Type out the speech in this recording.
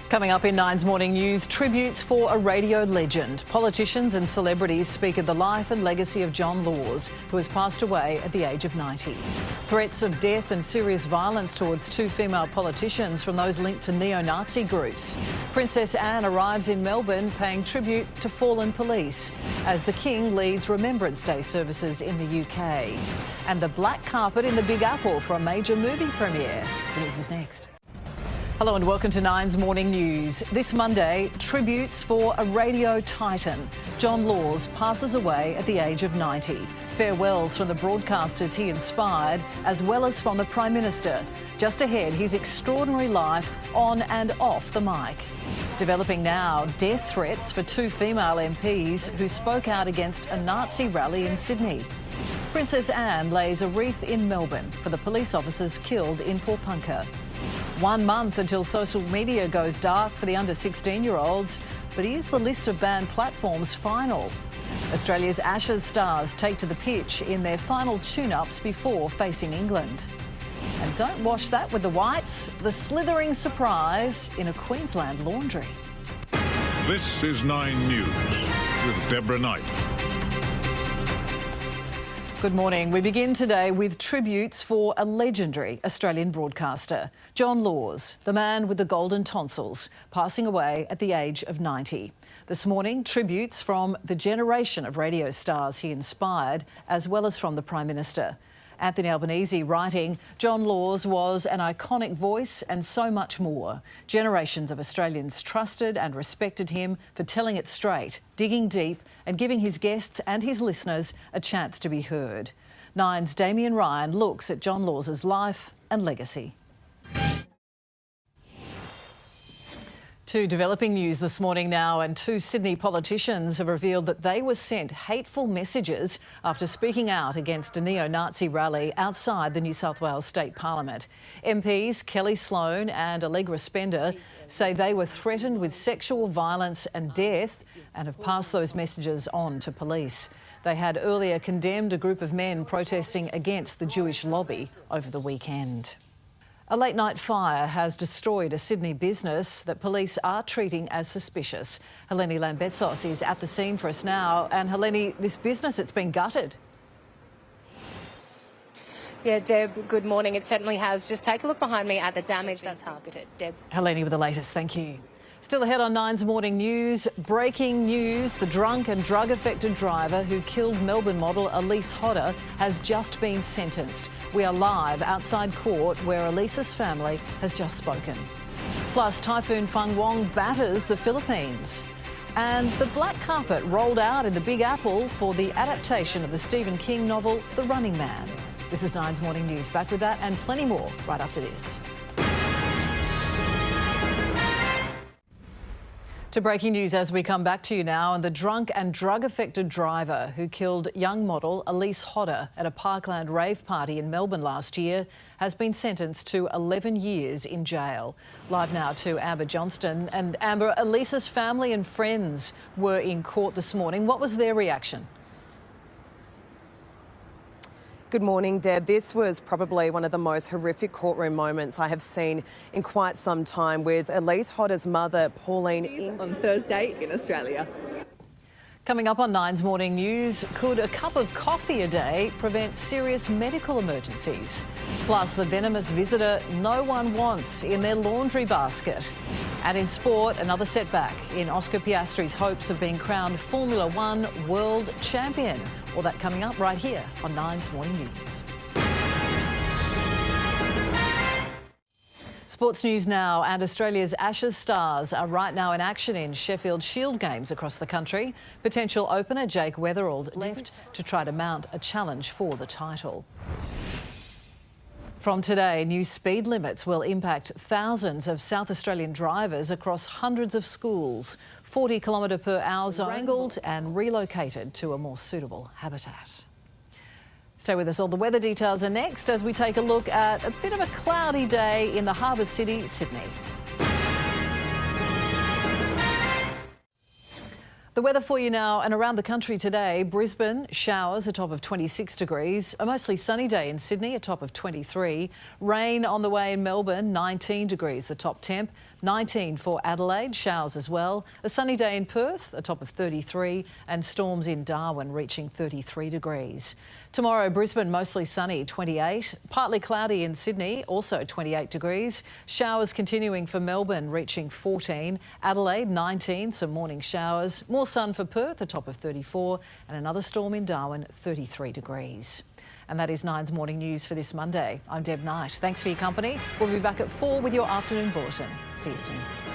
Coming up in Nine's Morning News, tributes for a radio legend. Politicians and celebrities speak of the life and legacy of John Laws, who has passed away at the age of 90. Threats of death and serious violence towards two female politicians from those linked to neo-Nazi groups. Princess Anne arrives in Melbourne paying tribute to fallen police as the King leads Remembrance Day services in the UK. And the black carpet in the Big Apple for a major movie premiere. The news is next. Hello and welcome to Nine's Morning News. This Monday, tributes for a radio titan. John Laws passes away at the age of 90. Farewells from the broadcasters he inspired, as well as from the Prime Minister. Just ahead, his extraordinary life on and off the mic. Developing now, death threats for two female MPs who spoke out against a Nazi rally in Sydney. Princess Anne lays a wreath in Melbourne for the police officers killed in Porpunka. 1 month until social media goes dark for the under 16-year-olds, but is the list of banned platforms final? Australia's Ashes stars take to the pitch in their final tune-ups before facing England. And don't wash that with the whites, the slithering surprise in a Queensland laundry. This is 9 News with Deb Knight. Good morning. We begin today with tributes for a legendary Australian broadcaster, John Laws, the man with the golden tonsils, passing away at the age of 90. This morning, tributes from the generation of radio stars he inspired, as well as from the Prime Minister. Anthony Albanese writing, John Laws was an iconic voice and so much more. Generations of Australians trusted and respected him for telling it straight, digging deep and giving his guests and his listeners a chance to be heard. Nine's Damien Ryan looks at John Laws's life and legacy. To developing news this morning now, and two Sydney politicians have revealed that they were sent hateful messages after speaking out against a neo-Nazi rally outside the New South Wales State Parliament. MPs Kelly Sloan and Allegra Spender say they were threatened with sexual violence and death and have passed those messages on to police. They had earlier condemned a group of men protesting against the Jewish lobby over the weekend. A late-night fire has destroyed a Sydney business that police are treating as suspicious. Helene Lambetsos is at the scene for us now. And Helene, this business, it's been gutted. Yeah, Deb, good morning. It certainly has. Just take a look behind me at the damage that's happened. Deb. Helene with the latest. Thank you. Still ahead on Nine's Morning News, breaking news, the drunk and drug-affected driver who killed Melbourne model Elise Hodder has just been sentenced. We are live outside court where Elise's family has just spoken. Plus, Typhoon Fang Wong batters the Philippines. And the black carpet rolled out in the Big Apple for the adaptation of the Stephen King novel The Running Man. This is Nine's Morning News. Back with that and plenty more right after this. To breaking news as we come back to you now, and the drunk and drug-affected driver who killed young model Elise Hodder at a Parkland rave party in Melbourne last year has been sentenced to 11 years in jail. Live now to Amber Johnston. And Amber, Elise's family and friends were in court this morning. What was their reaction? Good morning, Deb. This was probably one of the most horrific courtroom moments I have seen in quite some time, with Elise Hodder's mother, Pauline, on Thursday in Australia. Coming up on Nine's Morning News, could a cup of coffee a day prevent serious medical emergencies? Plus, the venomous visitor no one wants in their laundry basket. And in sport, another setback in Oscar Piastri's hopes of being crowned Formula One world champion. All that coming up right here on Nine's Morning News. Sports news now, and Australia's Ashes stars are right now in action in Sheffield Shield games across the country. Potential opener Jake Weatherald left to try to mount a challenge for the title. From today, new speed limits will impact thousands of South Australian drivers across hundreds of schools. 40 km/h zones wrangled and relocated to a more suitable habitat. Stay with us. All the weather details are next as we take a look at a bit of a cloudy day in the harbour city, Sydney. The weather for you now and around the country today. Brisbane, showers, a top of 26 degrees. A mostly sunny day in Sydney, a top of 23. Rain on the way in Melbourne, 19 degrees, the top temp. 19 for Adelaide, showers as well. A sunny day in Perth, a top of 33. And storms in Darwin reaching 33 degrees. Tomorrow, Brisbane, mostly sunny, 28. Partly cloudy in Sydney, also 28 degrees. Showers continuing for Melbourne, reaching 14. Adelaide, 19, some morning showers. More sun for Perth, a top of 34. And another storm in Darwin, 33 degrees. And that is Nine's Morning News for this Monday. I'm Deb Knight. Thanks for your company. We'll be back at 4 with your afternoon bulletin. See you soon.